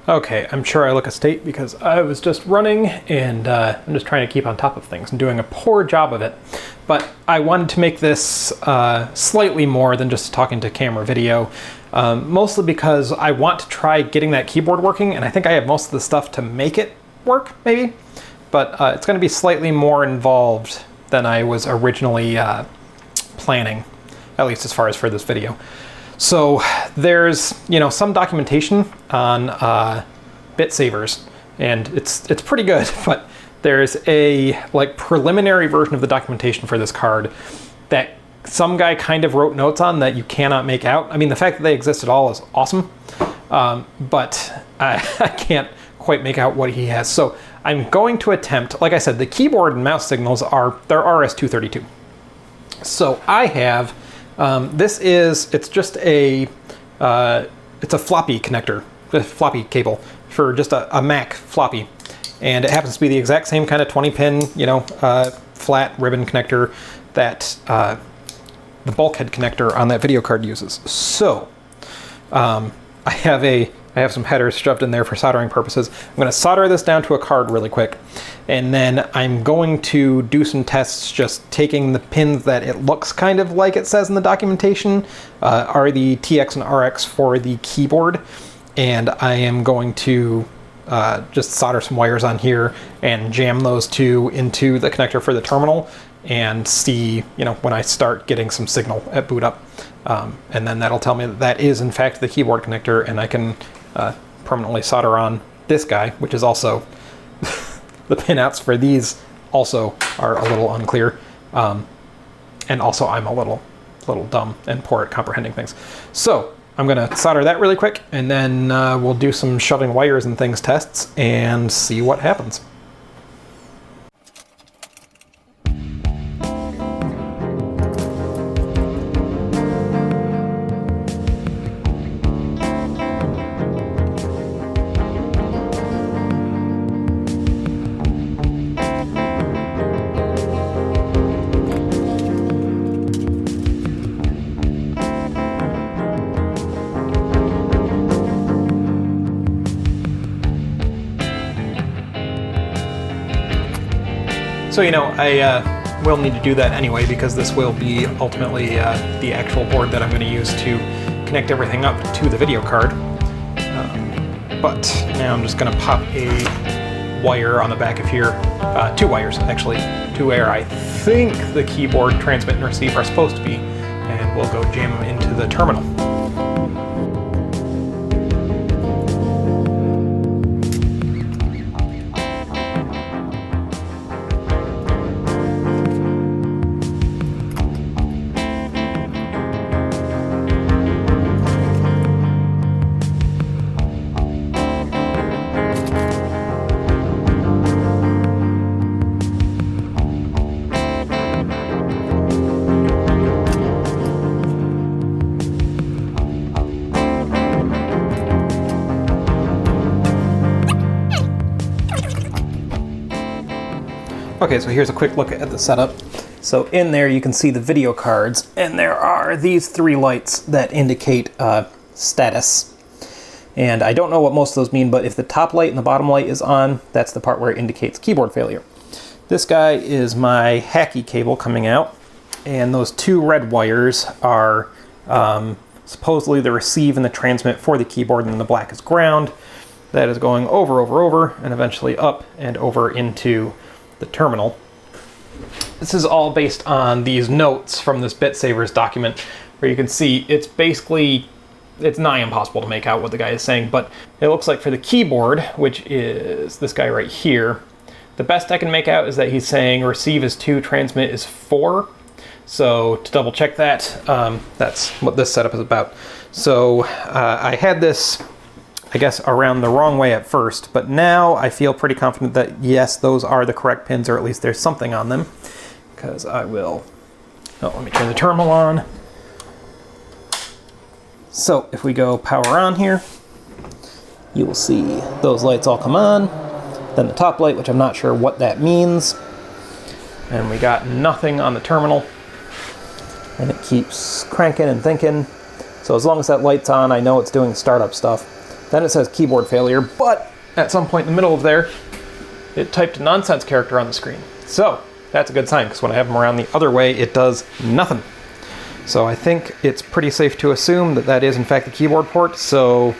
Okay, I'm sure I look a state because I was just running and I'm just trying to keep on top of things and doing a poor job of it. But I wanted to make this slightly more than just talking to camera video, mostly because I want to try getting that keyboard working, and I think I have most of the stuff to make it work, maybe. But it's going to be slightly more involved than I was originally planning, at least as far as for this video. So there's, some documentation on bit savers, and it's pretty good, but there's a preliminary version of the documentation for this card that some guy kind of wrote notes on that you cannot make out. I mean, the fact that they exist at all is awesome, but I can't quite make out what he has. So I'm going to attempt, like I said, the keyboard and mouse signals they're RS-232. So I have, it's just it's a floppy connector, a floppy cable for just a Mac floppy. And it happens to be the exact same kind of 20-pin, flat ribbon connector that the bulkhead connector on that video card uses. So I have some headers shoved in there for soldering purposes. I'm going to solder this down to a card really quick, and then I'm going to do some tests just taking the pins that it looks kind of like it says in the documentation, are the TX and RX for the keyboard, and I am going to just solder some wires on here and jam those two into the connector for the terminal and see, when I start getting some signal at boot up. And then that'll tell me that is in fact the keyboard connector, and I can permanently solder on this guy, which is also the pinouts for these also are a little unclear. And also I'm a little dumb and poor at comprehending things. So I'm gonna solder that really quick, and then we'll do some shoving wires and things tests and see what happens. So, I will need to do that anyway, because this will be ultimately the actual board that I'm going to use to connect everything up to the video card. But now I'm just going to pop a wire on the back of here, 2 wires actually, to where I think the keyboard transmit and receive are supposed to be, and we'll go jam them into the terminal. Okay, so here's a quick look at the setup. So in there you can see the video cards, and there are these 3 lights that indicate status. And I don't know what most of those mean, but if the top light and the bottom light is on, that's the part where it indicates keyboard failure. This guy is my hacky cable coming out, and those 2 red wires are supposedly the receive and the transmit for the keyboard, and then the black is ground. That is going over, and eventually up and over into the terminal. This is all based on these notes from this Bit Savers document, where you can see it's nigh impossible to make out what the guy is saying, but it looks like for the keyboard, which is this guy right here, the best I can make out is that he's saying receive is 2, transmit is 4. So to double check that, that's what this setup is about. So I had this, I guess, around the wrong way at first, but now I feel pretty confident that yes, those are the correct pins, or at least there's something on them, because let me turn the terminal on. So if we go power on here, you will see those lights all come on, then the top light, which I'm not sure what that means, and we got nothing on the terminal, and it keeps cranking and thinking. So as long as that light's on, I know it's doing startup stuff. Then it says keyboard failure, but at some point in the middle of there, it typed a nonsense character on the screen. So that's a good sign, because when I have them around the other way, it does nothing. So I think it's pretty safe to assume that that is in fact the keyboard port. So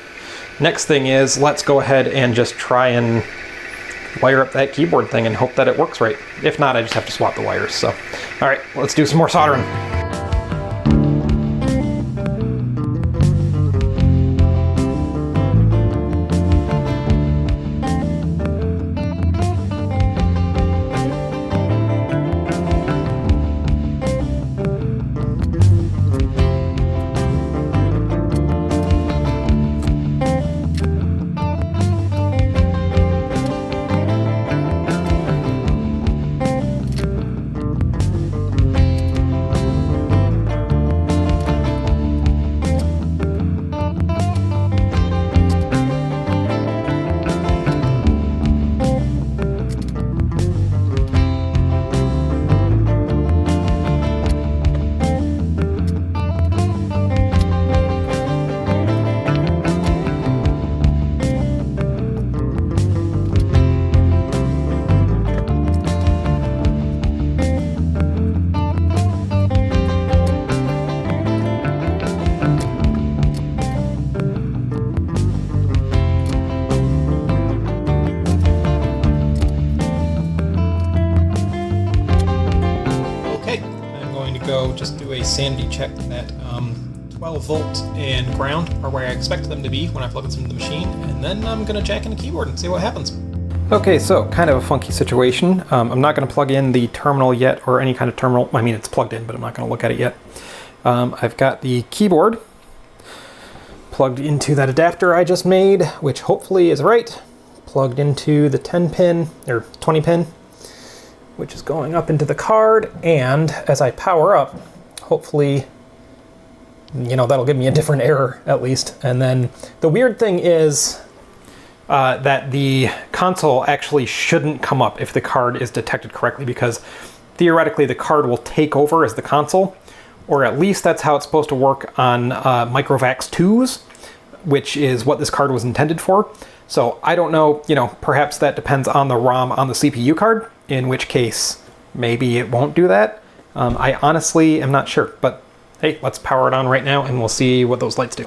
next thing is, let's go ahead and just try and wire up that keyboard thing and hope that it works right. If not, I just have to swap the wires. So, all right, let's do some more soldering. Just do a sanity check that 12 volt and ground are where I expect them to be when I plug this into the machine, and then I'm going to jack in the keyboard and see what happens. Okay, so kind of a funky situation. I'm not going to plug in the terminal yet, or any kind of terminal. I mean, it's plugged in, but I'm not going to look at it yet. I've got the keyboard plugged into that adapter I just made, which hopefully is right. Plugged into the 10 pin, or 20 pin, which is going up into the card, and as I power up, hopefully, you know, that'll give me a different error at least. And then the weird thing is that the console actually shouldn't come up if the card is detected correctly, because theoretically the card will take over as the console, or at least that's how it's supposed to work on MicroVAX 2s, which is what this card was intended for. So I don't know, you know, perhaps that depends on the ROM on the CPU card, in which case maybe it won't do that. I honestly am not sure, but hey, let's power it on right now and we'll see what those lights do.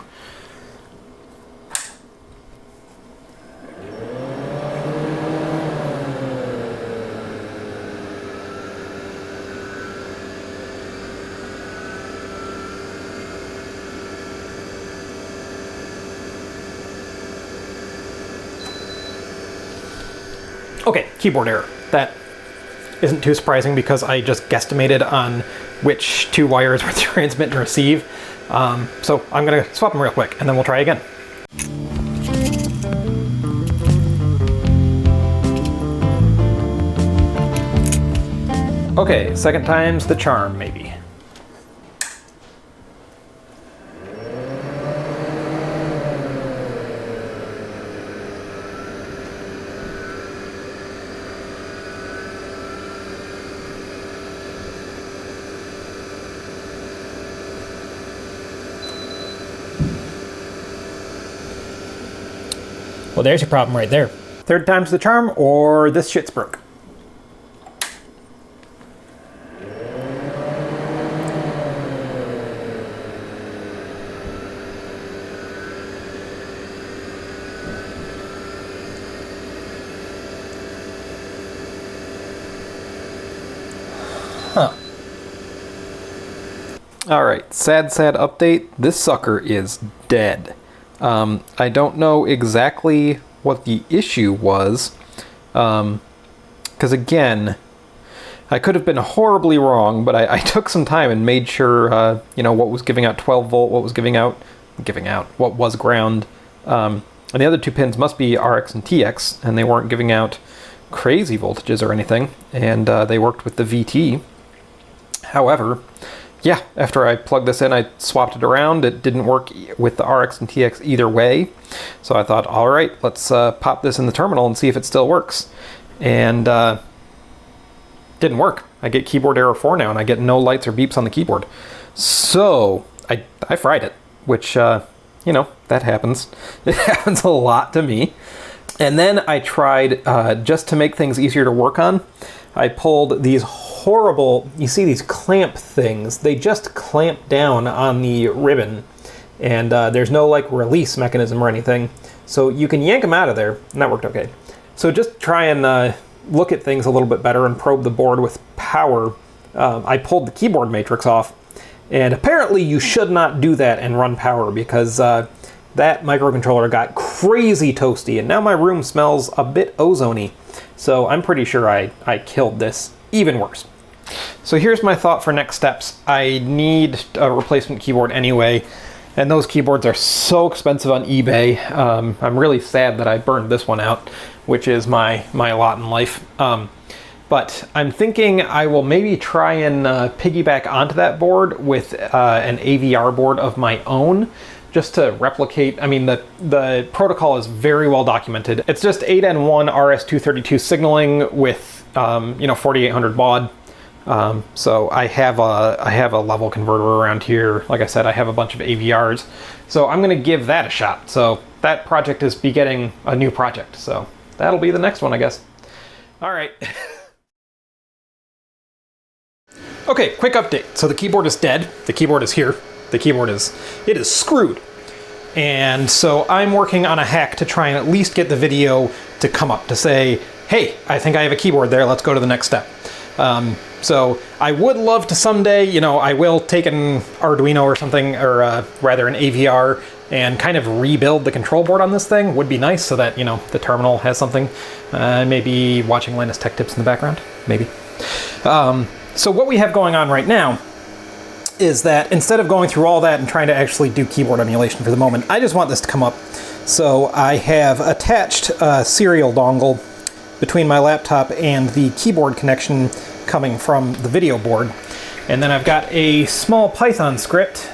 Okay, keyboard error. That isn't too surprising because I just guesstimated on which two wires were transmit and receive. So I'm gonna swap them real quick and then we'll try again. Okay, second time's the charm, maybe. Well, there's your problem right there. Third time's the charm, or this shit's broke. Huh. Alright, sad update. This sucker is dead. I don't know exactly what the issue was, because again, I could have been horribly wrong, but I took some time and made sure, you know, what was giving out 12 volt, what was what was ground, and the other two pins must be RX and TX, and they weren't giving out crazy voltages or anything, and they worked with the VT. However, yeah, after I plugged this in, I swapped it around. It didn't work with the RX and TX either way. So I thought, all right, let's pop this in the terminal and see if it still works. And didn't work. I get keyboard error 4 now, and I get no lights or beeps on the keyboard. So I fried it, which, you you know, that happens. It happens a lot to me. And then I tried, just to make things easier to work on, I pulled these horrible, you see these clamp things, they just clamp down on the ribbon, and there's no like release mechanism or anything, so you can yank them out of there, and that worked okay. So just try and look at things a little bit better and probe the board with power. I pulled the keyboard matrix off, and apparently you should not do that and run power, because that microcontroller got crazy toasty, and now my room smells a bit ozony. So I'm pretty sure I killed this even worse. So here's my thought for next steps. I need a replacement keyboard anyway, and those keyboards are so expensive on eBay. I'm really sad that I burned this one out, which is my lot in life. But I'm thinking I will maybe try and piggyback onto that board with an AVR board of my own, just to replicate. I mean, the protocol is very well documented. It's just 8N1 RS-232 signaling with 4800 baud. So I have a level converter around here. Like I said, I have a bunch of AVRs. So I'm going to give that a shot. So that project is begetting a new project. So that'll be the next one, I guess. All right. Okay, quick update. So the keyboard is dead. The keyboard is here. The keyboard is screwed. And so I'm working on a hack to try and at least get the video to come up to say, hey, I think I have a keyboard there, let's go to the next step. So I would love to someday, I will take an Arduino or something, or rather an AVR, and kind of rebuild the control board on this thing. Would be nice, so that, the terminal has something. Maybe watching Linus Tech Tips in the background, maybe. So what we have going on right now is that instead of going through all that and trying to actually do keyboard emulation for the moment, I just want this to come up. So I have attached a serial dongle between my laptop and the keyboard connection coming from the video board. And then I've got a small Python script,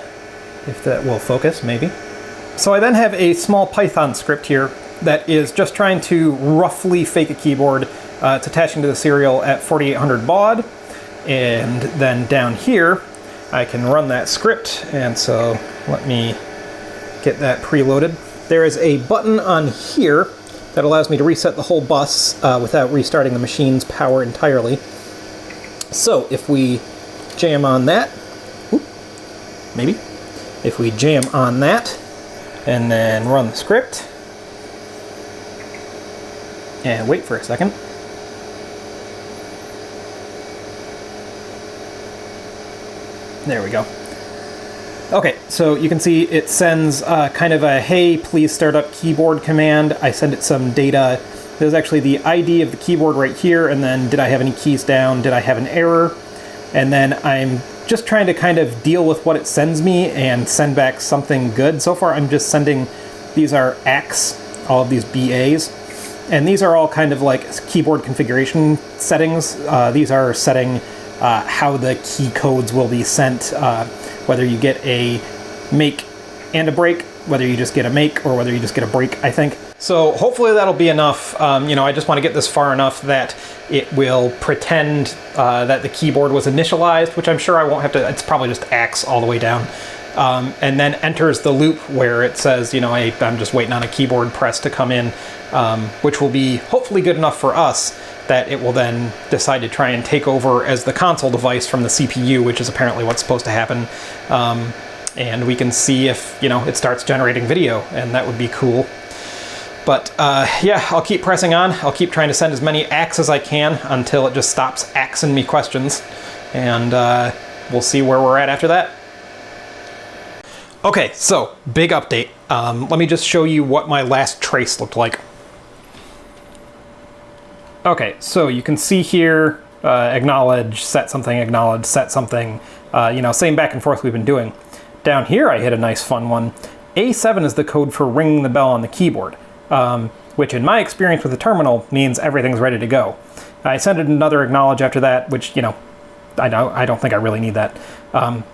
if that will focus, maybe. So I then have a small Python script here that is just trying to roughly fake a keyboard. It's attaching to the serial at 4800 baud. And then down here, I can run that script, and so let me get that preloaded. There is a button on here that allows me to reset the whole bus without restarting the machine's power entirely. So if we jam on that, maybe, if we jam on that and then run the script, and wait for a second. There we go. Okay, so you can see it sends kind of a, hey, please start up keyboard command. I send it some data. There's actually the ID of the keyboard right here, and then did I have any keys down? Did I have an error? And then I'm just trying to kind of deal with what it sends me and send back something good. So far, I'm just sending, these are ACKs, all of these BAs. And these are all kind of like keyboard configuration settings. These are setting how the key codes will be sent, whether you get a make and a break, whether you just get a make, or whether you just get a break, I think. So hopefully that'll be enough. I just want to get this far enough that it will pretend that the keyboard was initialized, which I'm sure I won't have to, it's probably just ACKs all the way down. And then enters the loop where it says, I'm just waiting on a keyboard press to come in, which will be hopefully good enough for us that it will then decide to try and take over as the console device from the CPU, which is apparently what's supposed to happen. And we can see if, it starts generating video, and that would be cool. But yeah, I'll keep pressing on. I'll keep trying to send as many ACKs as I can until it just stops ACKsing me questions. And we'll see where we're at after that. Okay, so big update. Let me just show you what my last trace looked like. Okay, so you can see here, acknowledge, set something, acknowledge, set something, same back and forth we've been doing. Down here I hit a nice fun one. A7 is the code for ringing the bell on the keyboard, which in my experience with the terminal means everything's ready to go. I sent it another acknowledge after that, which, I don't think I really need that.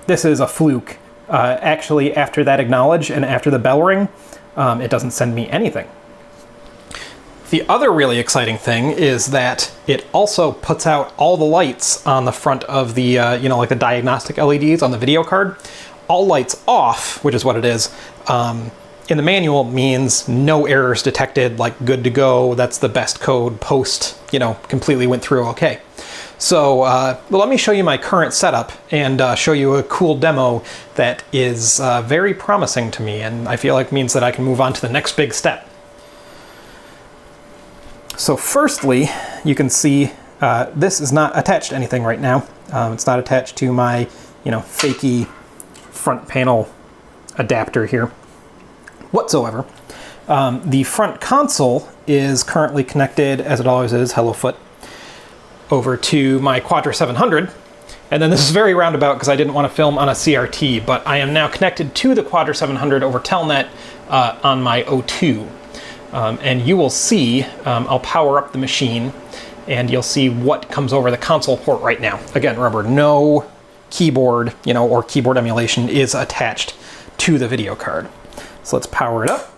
This is a fluke. Actually, after that acknowledge and after the bell ring, it doesn't send me anything. The other really exciting thing is that it also puts out all the lights on the front of the, like the diagnostic LEDs on the video card. All lights off, which is what it is, in the manual means no errors detected, like good to go, that's the best code, post, completely went through okay. So well, let me show you my current setup and show you a cool demo that is very promising to me, and I feel like means that I can move on to the next big step. So firstly, you can see this is not attached to anything right now. It's not attached to my, fakey front panel adapter here whatsoever. The front console is currently connected, as it always is, hello foot, over to my Quadra 700. And then this is very roundabout because I didn't want to film on a CRT, but I am now connected to the Quadra 700 over Telnet on my O2. And you will see, I'll power up the machine and you'll see what comes over the console port right now. Again, remember, no keyboard, or keyboard emulation is attached to the video card. So let's power it up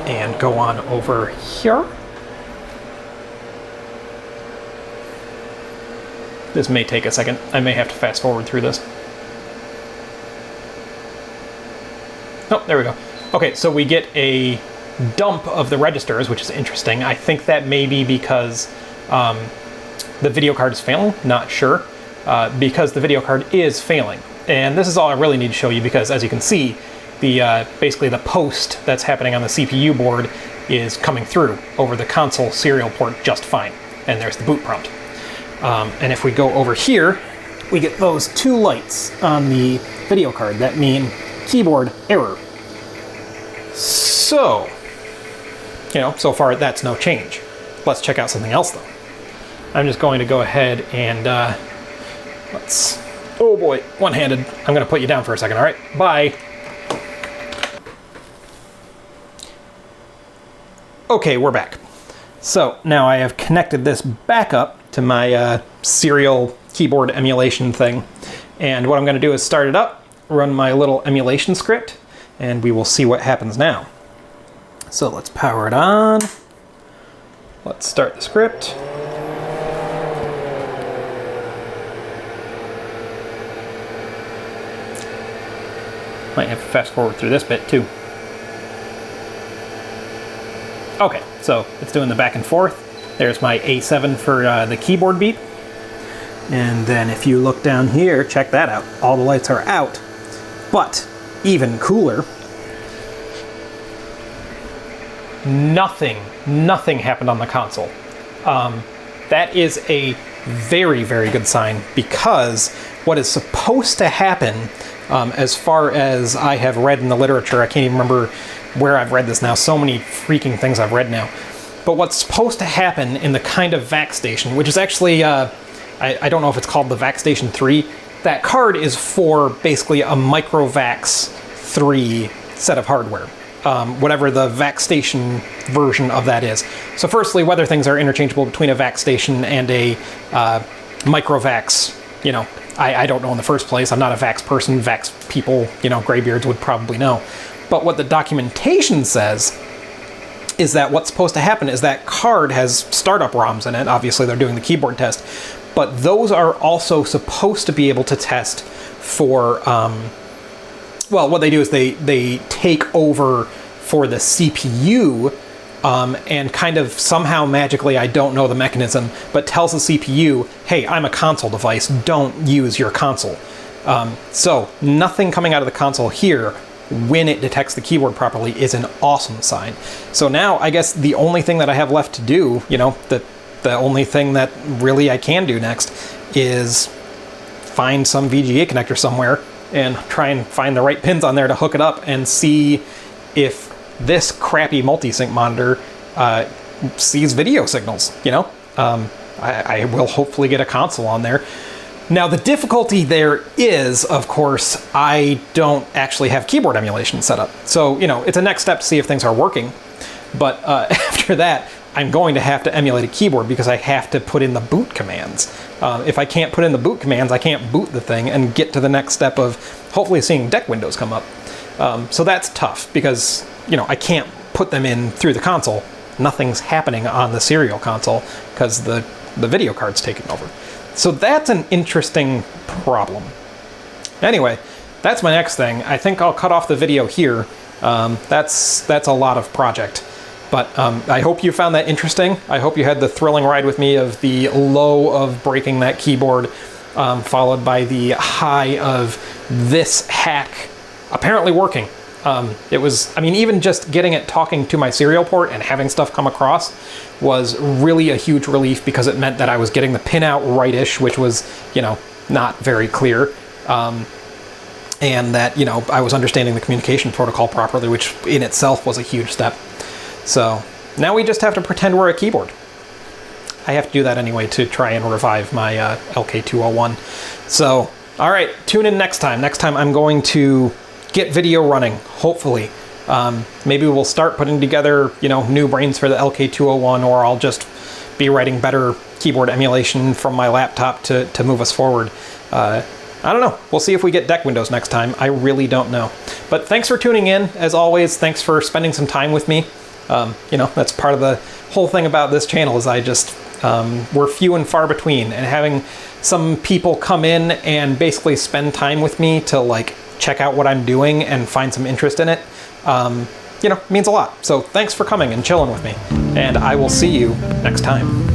and go on over here. This may take a second. I may have to fast forward through this. Oh, there we go. Okay, so we get a dump of the registers, which is interesting. I think that may be because the video card is failing, not sure, because the video card is failing. And this is all I really need to show you because, as you can see, the basically the post that's happening on the CPU board is coming through over the console serial port just fine. And there's the boot prompt. And if we go over here, we get those two lights on the video card that mean keyboard error. So, so far that's no change. Let's check out something else though. I'm just going to go ahead and oh boy, one-handed. I'm going to put you down for a second, all right? Bye. Okay, we're back. So now I have connected this back up to my serial keyboard emulation thing. And what I'm going to do is start it up, run my little emulation script, and we will see what happens now. So let's power it on. Let's start the script. Might have to fast forward through this bit too. Okay, so it's doing the back and forth. There's my A7 for the keyboard beat. And then if you look down here, check that out. All the lights are out. But even cooler, nothing happened on the console. That is a very, very good sign, because what is supposed to happen, as far as I have read in the literature, I can't even remember where I've read this now, so many freaking things I've read now, but what's supposed to happen in the kind of VAX station, which is actually, I don't know if it's called the VAX Station 3, that card is for basically a MicroVAX 3 set of hardware. Whatever the VAX Station version of that is. So firstly, whether things are interchangeable between a VAX Station and a MicroVAX, I don't know in the first place. I'm not a VAX person. VAX people, graybeards would probably know. But what the documentation says is that what's supposed to happen is that card has startup ROMs in it. Obviously, they're doing the keyboard test. But those are also supposed to be able to test for, well, what they do is they take over for the CPU and kind of somehow magically, I don't know the mechanism, but tells the CPU, hey, I'm a console device, don't use your console. So nothing coming out of the console here when it detects the keyboard properly is an awesome sign. So now I guess the only thing that I have left to do, the only thing that really I can do next is find some VGA connector somewhere and try and find the right pins on there to hook it up and see if this crappy multi-sync monitor sees video signals, I will hopefully get a console on there. Now the difficulty there is, of course, I don't actually have keyboard emulation set up. So, it's a next step to see if things are working. But after that, I'm going to have to emulate a keyboard because I have to put in the boot commands. If I can't put in the boot commands, I can't boot the thing and get to the next step of hopefully seeing deck windows come up. So that's tough because, I can't put them in through the console. Nothing's happening on the serial console because the video card's taking over. So that's an interesting problem. Anyway, that's my next thing. I think I'll cut off the video here. That's a lot of project. But I hope you found that interesting. I hope you had the thrilling ride with me of the low of breaking that keyboard, followed by the high of this hack apparently working. It was, I mean, even just getting it talking to my serial port and having stuff come across was really a huge relief, because it meant that I was getting the pin out right-ish, which was, you know, not very clear. And that, you know, I was understanding the communication protocol properly, which in itself was a huge step. So now we just have to pretend we're a keyboard. I have to do that anyway to try and revive my LK201. So, all right, tune in next time. Next time I'm going to get video running, hopefully. Maybe we'll start putting together, you know, new brains for the LK201, or I'll just be writing better keyboard emulation from my laptop to move us forward. I don't know. We'll see if we get deck windows next time. I really don't know. But thanks for tuning in. As always, thanks for spending some time with me. You know, that's part of the whole thing about this channel, is I just, we're few and far between, and having some people come in and basically spend time with me to like check out what I'm doing and find some interest in it, you know, means a lot. So thanks for coming and chilling with me, and I will see you next time.